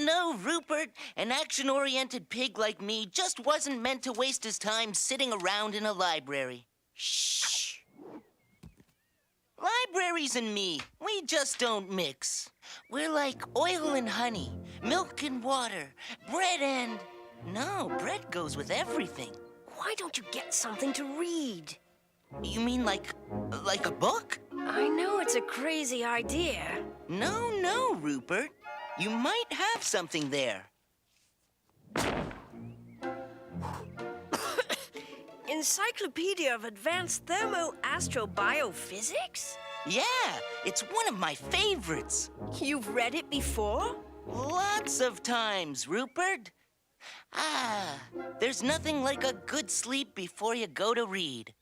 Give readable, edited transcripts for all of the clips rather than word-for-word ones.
no, Rupert. An action-oriented pig like me just wasn't meant to waste his time sitting around in a library. Shh. Libraries and me, we just don't mix. We're like oil and honey, milk and water, bread and... No, bread goes with everything. Why don't you get something to read? You mean like a book? I know it's a crazy idea. No, Rupert. You might have something there. Encyclopedia of Advanced Thermo-Astro-Biophysics? Yeah, it's one of my favorites. You've read it before? Lots of times, Rupert. There's nothing like a good sleep before you go to read.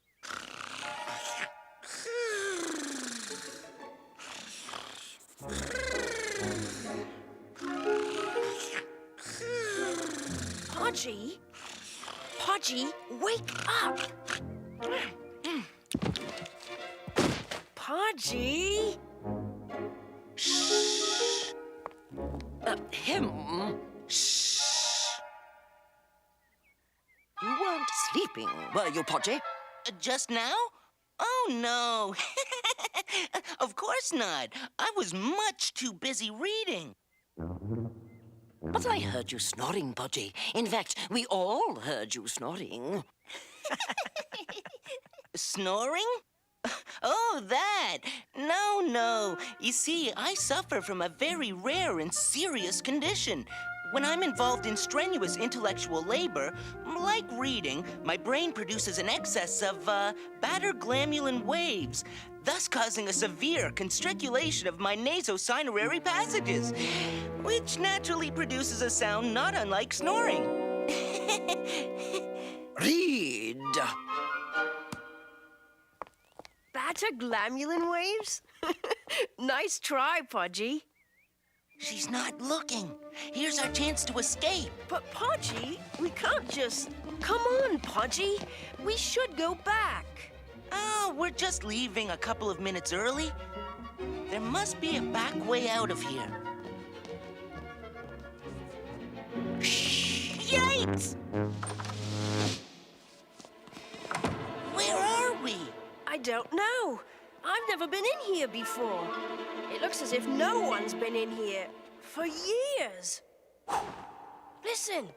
Podgy? Podgy, wake up! Podgy? Shh. Him? Shh. You weren't sleeping, were you, Podgy? Just now? Oh, no. Of course not. I was much too busy reading. But I heard you snoring, Podgy. In fact, we all heard you snoring. Snoring? Oh, that. No. You see, I suffer from a very rare and serious condition. When I'm involved in strenuous intellectual labor, like reading, my brain produces an excess of beta-glamulin waves, thus causing a severe constriculation of my nasocyanurary passages, which naturally produces a sound not unlike snoring. Read. Beta-glamulin waves? Nice try, Podgy. She's not looking. Here's our chance to escape. But, Podgy, we can't just... Come on, Podgy. We should go back. Oh, we're just leaving a couple of minutes early. There must be a back way out of here. Yikes! Where are we? I don't know. I've never been in here before. It looks as if no one's been in here for years. Listen.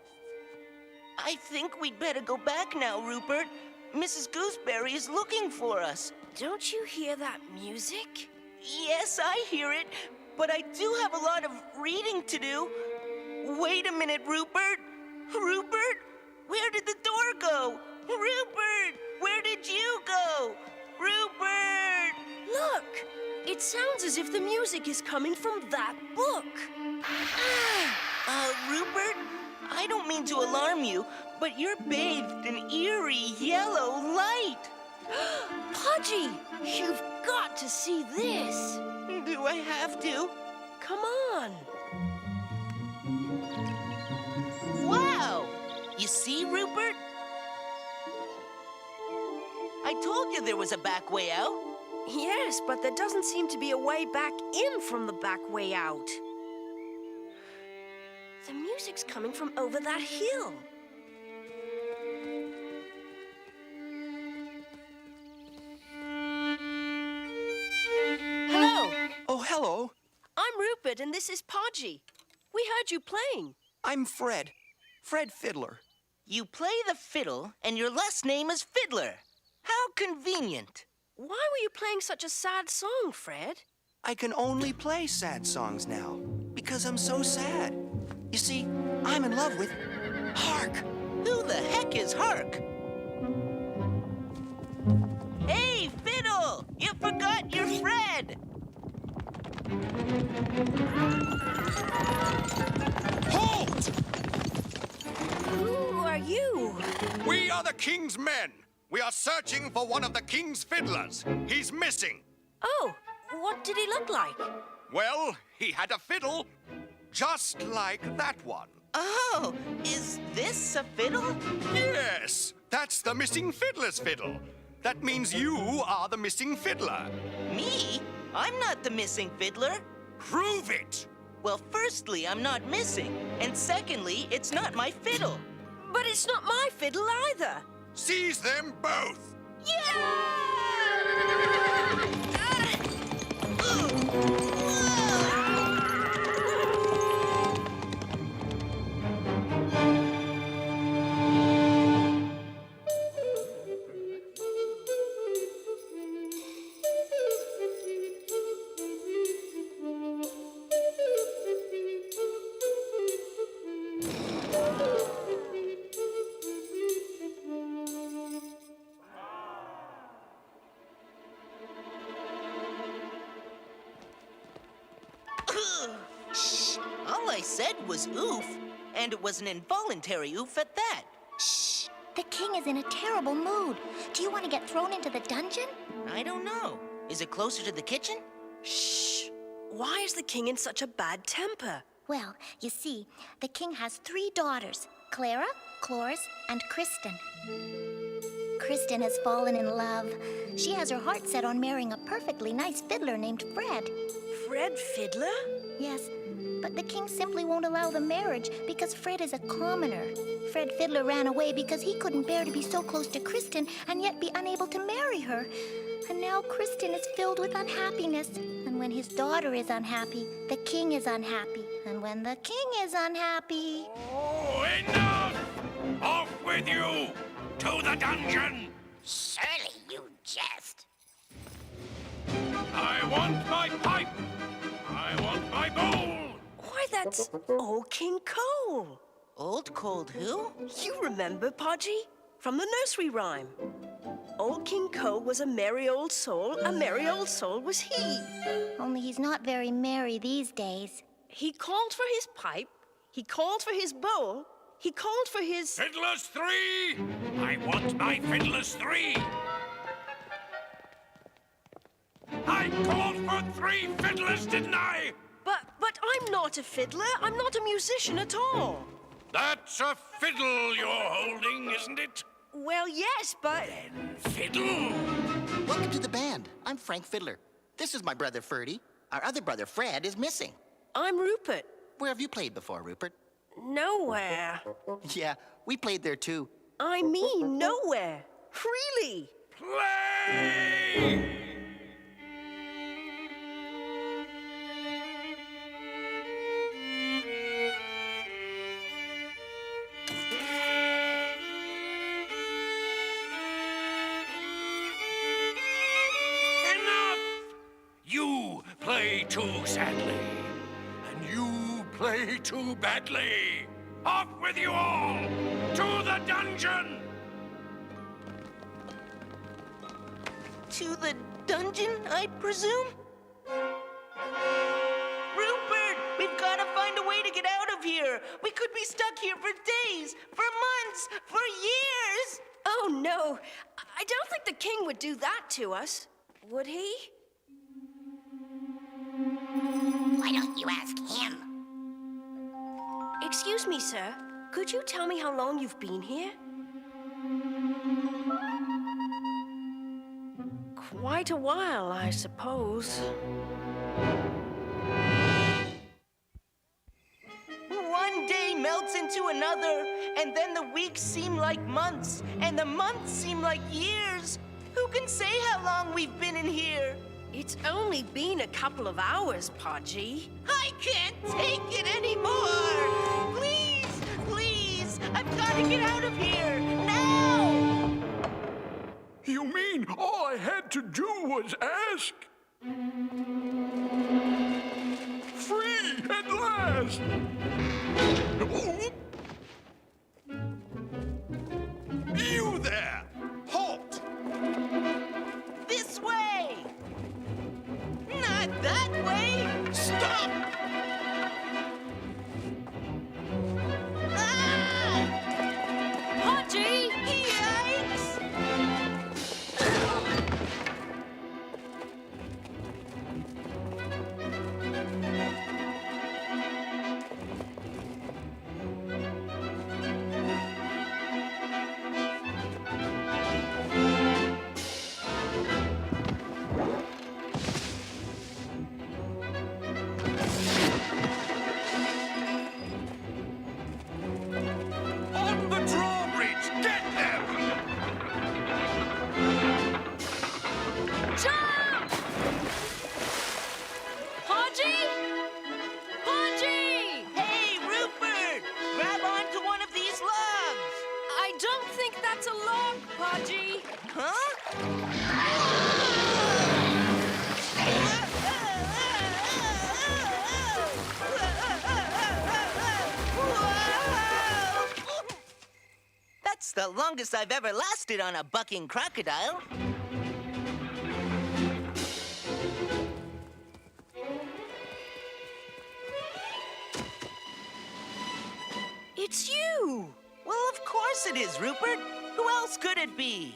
I think we'd better go back now, Rupert. Mrs. Gooseberry is looking for us. Don't you hear that music? Yes, I hear it, but I do have a lot of reading to do. Wait a minute, Rupert. Rupert, where did the door go? Rupert, where did you go? Rupert! Look! It sounds as if the music is coming from that book. Rupert, I don't mean to alarm you, but you're bathed in eerie yellow light. Podgy, you've got to see this. Do I have to? Come on. Wow! You see, Rupert? I told you there was a back way out. Yes, but there doesn't seem to be a way back in from the back way out. The music's coming from over that hill. Hello. Oh, hello. I'm Rupert, and this is Podgy. We heard you playing. I'm Fred. Fred Fiddler. You play the fiddle, and your last name is Fiddler. How convenient. Why were you playing such a sad song, Fred? I can only play sad songs now because I'm so sad. You see, I'm in love with Hark. Who the heck is Hark? Hey, Fiddle! You forgot your Fred! Halt! Who are you? We are the king's men. We are searching for one of the king's fiddlers. He's missing. Oh, what did he look like? Well, he had a fiddle just like that one. Oh, is this a fiddle? Yes, that's the missing fiddler's fiddle. That means you are the missing fiddler. Me? I'm not the missing fiddler. Prove it. Well, firstly, I'm not missing. And secondly, it's not my fiddle. But it's not my fiddle either. Seize them both! Shh! All I said was oof, and it was an involuntary oof at that. Shh! The king is in a terrible mood. Do you want to get thrown into the dungeon? I don't know. Is it closer to the kitchen? Shh! Why is the king in such a bad temper? Well, you see, the king has 3 daughters, Clara, Cloris, and Kristen. Kristen has fallen in love. She has her heart set on marrying a perfectly nice fiddler named Fred. Fred Fiddler? Yes, but the king simply won't allow the marriage because Fred is a commoner. Fred Fiddler ran away because he couldn't bear to be so close to Kristen and yet be unable to marry her. And now Kristen is filled with unhappiness. And when his daughter is unhappy, the king is unhappy. And when the king is unhappy... Oh, enough! Off with you! To the dungeon! Surely you jest. I want my pipe! I want my bowl! Why, that's Old King Cole. Old Cold who? You remember, Podgy? From the nursery rhyme. Old King Cole was a merry old soul was he. Only he's not very merry these days. He called for his pipe, he called for his bowl, he called for his... Fiddlers 3! I want my Fiddlers 3! I called for 3 fiddlers, didn't I? But I'm not a fiddler. I'm not a musician at all. That's a fiddle you're holding, isn't it? Well, yes, but... Fiddle! Welcome to the band. I'm Frank Fiddler. This is my brother Ferdy. Our other brother Fred is missing. I'm Rupert. Where have you played before, Rupert? Nowhere. Yeah, we played there too. I mean nowhere. Really. Play! You play too sadly, and you play too badly. Off with you all! To the dungeon! To the dungeon, I presume? Rupert! We've got to find a way to get out of here! We could be stuck here for days, for months, for years! Oh, no. I don't think the king would do that to us. Would he? Why don't you ask him? Excuse me, sir. Could you tell me how long you've been here? Quite a while, I suppose. One day melts into another, and then the weeks seem like months, and the months seem like years. Who can say how long we've been in here? It's only been a couple of hours, Podgy. I can't take it anymore! Please, please, I've got to get out of here, now! You mean all I had to do was ask? Free at last! Oh. You there! Halt! This way! Not that way! Stop! Ah! Podgy! Yikes! don't think that's a log, Podgy. Huh? That's the longest I've ever lasted on a bucking crocodile. It's you. Well, of course it is, Rupert. Who else could it be?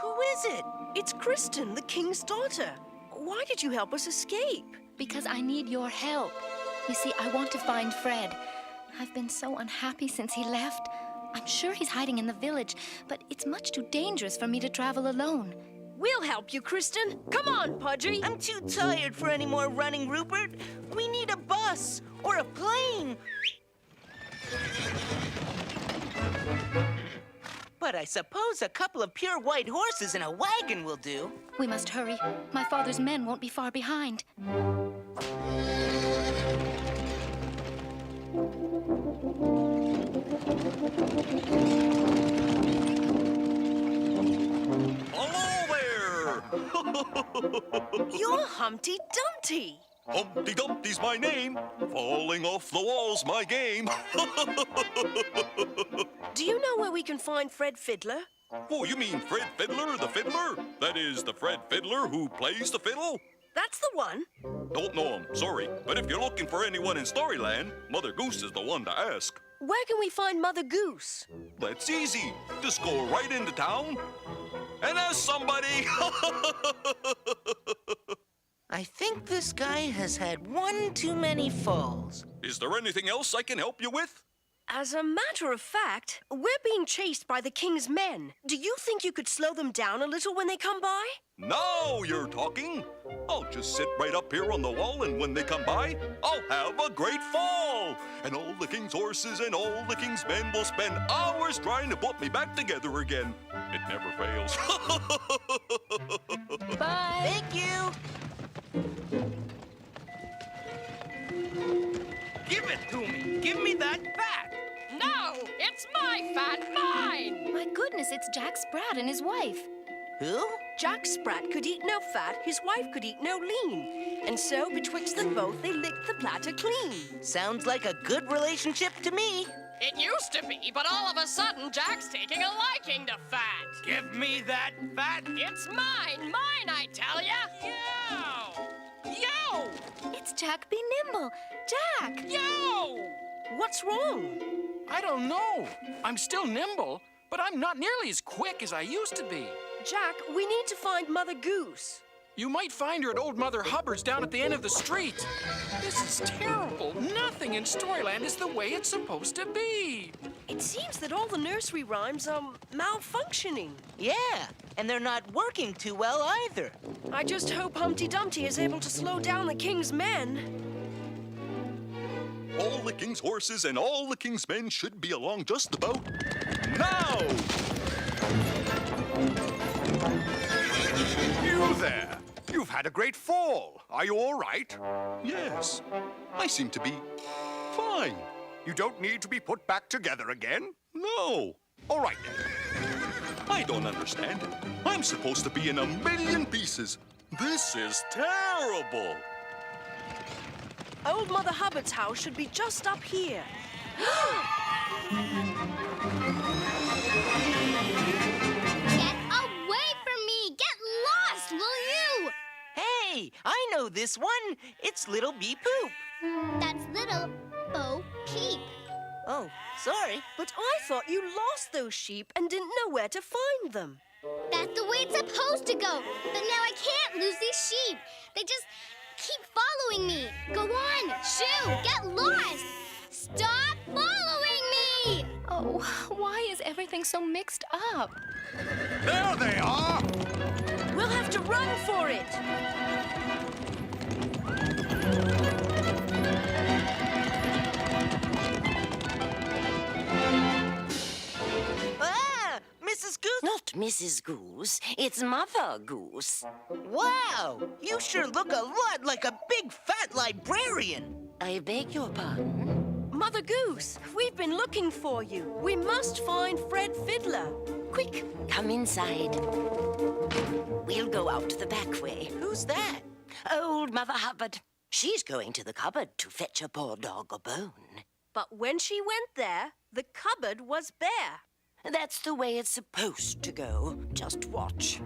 Who is it? It's Kristen, the king's daughter. Why did you help us escape? Because I need your help. You see, I want to find Fred. I've been so unhappy since he left. I'm sure he's hiding in the village, but it's much too dangerous for me to travel alone. We'll help you, Kristen. Come on, Podgy. I'm too tired for any more running, Rupert. We need a bus or a plane. But I suppose a couple of pure white horses and a wagon will do. We must hurry. My father's men won't be far behind. Hello there! You're Humpty Dumpty. Humpty Dumpty's my name. Falling off the wall's my game. Do you know where we can find Fred Fiddler? Oh, you mean Fred Fiddler, the fiddler? That is the Fred Fiddler who plays the fiddle? That's the one. Don't know him, sorry. But if you're looking for anyone in Storyland, Mother Goose is the one to ask. Where can we find Mother Goose? That's easy. Just go right into town and ask somebody. I think this guy has had one too many falls. Is there anything else I can help you with? As a matter of fact, we're being chased by the king's men. Do you think you could slow them down a little when they come by? Now you're talking. I'll just sit right up here on the wall, and when they come by, I'll have a great fall. And all the king's horses and all the king's men will spend hours trying to put me back together again. It never fails. Bye. Thank you. Give it to me. Give me that fat. No, it's my fat, mine! My goodness, it's Jack Sprat and his wife. Who? Jack Sprat could eat no fat, his wife could eat no lean. And so, betwixt them both, they licked the platter clean. Sounds like a good relationship to me. It used to be, but all of a sudden, Jack's taking a liking to fat. Give me that fat. It's mine, I tell ya! Yo! Yo! It's Jack Be Nimble. Jack! Yo! What's wrong? I don't know. I'm still nimble, but I'm not nearly as quick as I used to be. Jack, we need to find Mother Goose. You might find her at Old Mother Hubbard's down at the end of the street. This is terrible. Nothing in Storyland is the way it's supposed to be. It seems that all the nursery rhymes are malfunctioning. Yeah, and they're not working too well either. I just hope Humpty Dumpty is able to slow down the king's men. All the king's horses and all the king's men should be along just about now. You there. You've had a great fall. Are you all right? Yes, I seem to be fine. You don't need to be put back together again? No, All right, then. I don't understand. I'm supposed to be in a million pieces. This is terrible. Old Mother Hubbard's house should be just up here. Get away from me! Get lost, will you? Hey, I know this one. It's Little Bee Poop. That's Little Bo Peep. Oh, sorry. But I thought you lost those sheep and didn't know where to find them. That's the way it's supposed to go. But now I can't lose these sheep. They just keep following me. Go on, shoo, get lost. Stop following me! Oh, why is everything so mixed up? There they are! We'll have to run for it. Ah, Mrs. Goose. Not Mrs. Goose, it's Mother Goose. Wow, you sure look a lot like a big fat librarian. I beg your pardon? Mother Goose, we've been looking for you. We must find Fred Fiddler. Quick, come inside. We'll go out the back way. Who's that? Old Mother Hubbard. She's going to the cupboard to fetch a poor dog a bone. But when she went there, the cupboard was bare. That's the way it's supposed to go. Just watch.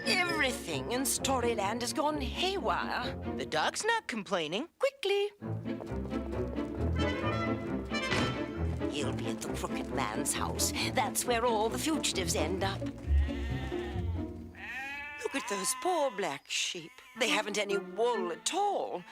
Everything in Storyland has gone haywire. The dog's not complaining. Quickly. He'll be at the Crooked Man's house. That's where all the fugitives end up. Look at those poor black sheep. They haven't any wool at all.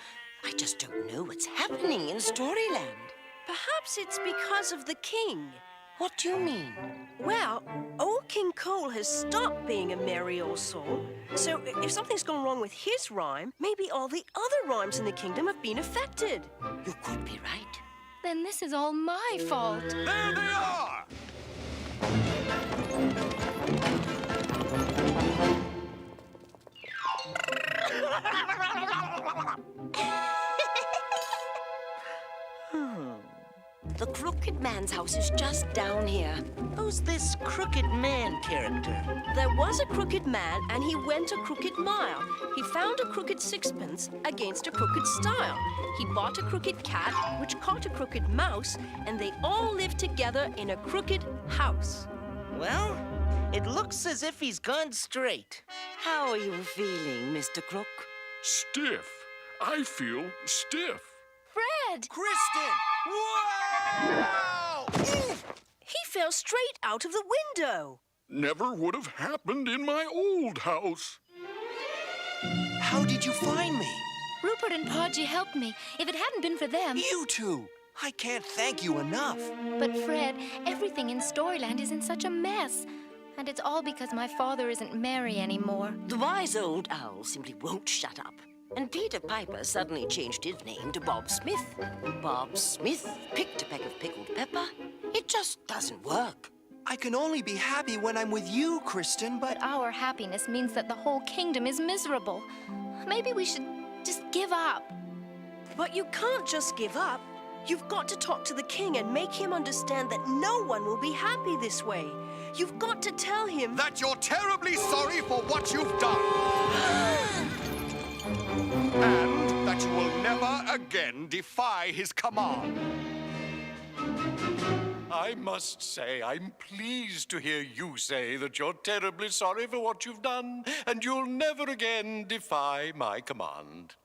I just don't know what's happening in Storyland. Perhaps it's because of the king. What do you mean? Well, old King Cole has stopped being a merry old soul. So if something's gone wrong with his rhyme, maybe all the other rhymes in the kingdom have been affected. You could be right. Then this is all my fault. There they are! The Crooked Man's house is just down here. Who's this crooked man character? There was a crooked man, and he went a crooked mile. He found a crooked sixpence against a crooked stile. He bought a crooked cat, which caught a crooked mouse, and they all lived together in a crooked house. Well, it looks as if he's gone straight. How are you feeling, Mr. Crook? Stiff. I feel stiff. Fred! Kristen! Wow! He fell straight out of the window. Never would have happened in my old house. How did you find me? Rupert and Podgy helped me. If it hadn't been for them... You two! I can't thank you enough. But Fred, everything in Storyland is in such a mess. And it's all because my father isn't merry anymore. The wise old owl simply won't shut up. And Peter Piper suddenly changed his name to Bob Smith. Bob Smith picked a peck of pickled pepper. It just doesn't work. I can only be happy when I'm with you, Kristen, but... But our happiness means that the whole kingdom is miserable. Maybe we should just give up. But you can't just give up. You've got to talk to the king and make him understand that no one will be happy this way. You've got to tell him... That you're terribly sorry for what you've done. And that you will never again defy his command. I must say, I'm pleased to hear you say that you're terribly sorry for what you've done, and you'll never again defy my command.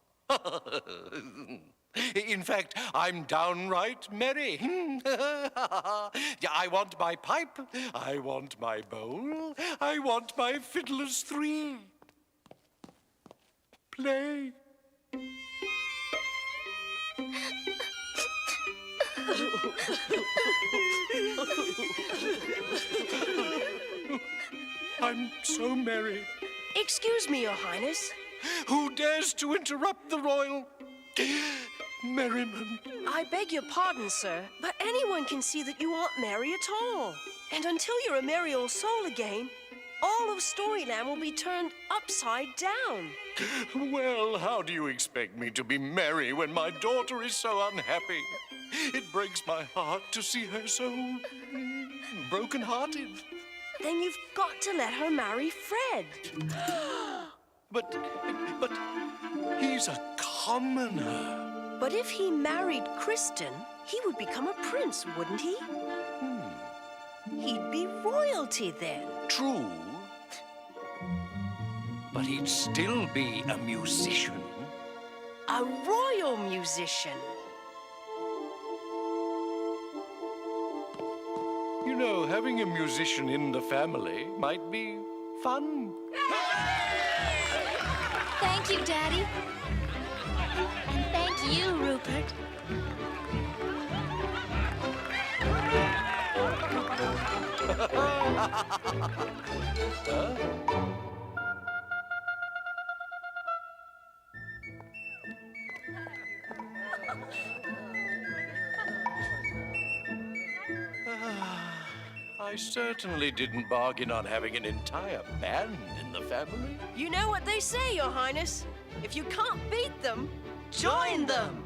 In fact, I'm downright merry. I want my pipe, I want my bowl, I want my fiddlers three. Play. I'm so merry. Excuse me, Your Highness. Who dares to interrupt the royal merriment? I beg your pardon, sir, but anyone can see that you aren't merry at all. And until you're a merry old soul again, all of Storyland will be turned upside down. Well, how do you expect me to be merry when my daughter is so unhappy? It breaks my heart to see her so broken-hearted. Then you've got to let her marry Fred. But he's a commoner. But if he married Kristen, he would become a prince, wouldn't he? He'd be royalty then. True. But he'd still be a musician. A royal musician. You know, having a musician in the family might be fun. Thank you, Daddy. And thank you, Rupert. I certainly didn't bargain on having an entire band in the family. You know what they say, Your Highness. If you can't beat them, join them.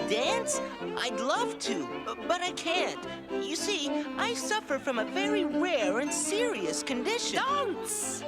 Dance? I'd love to, but I can't. You see, I suffer from a very rare and serious condition. Dance!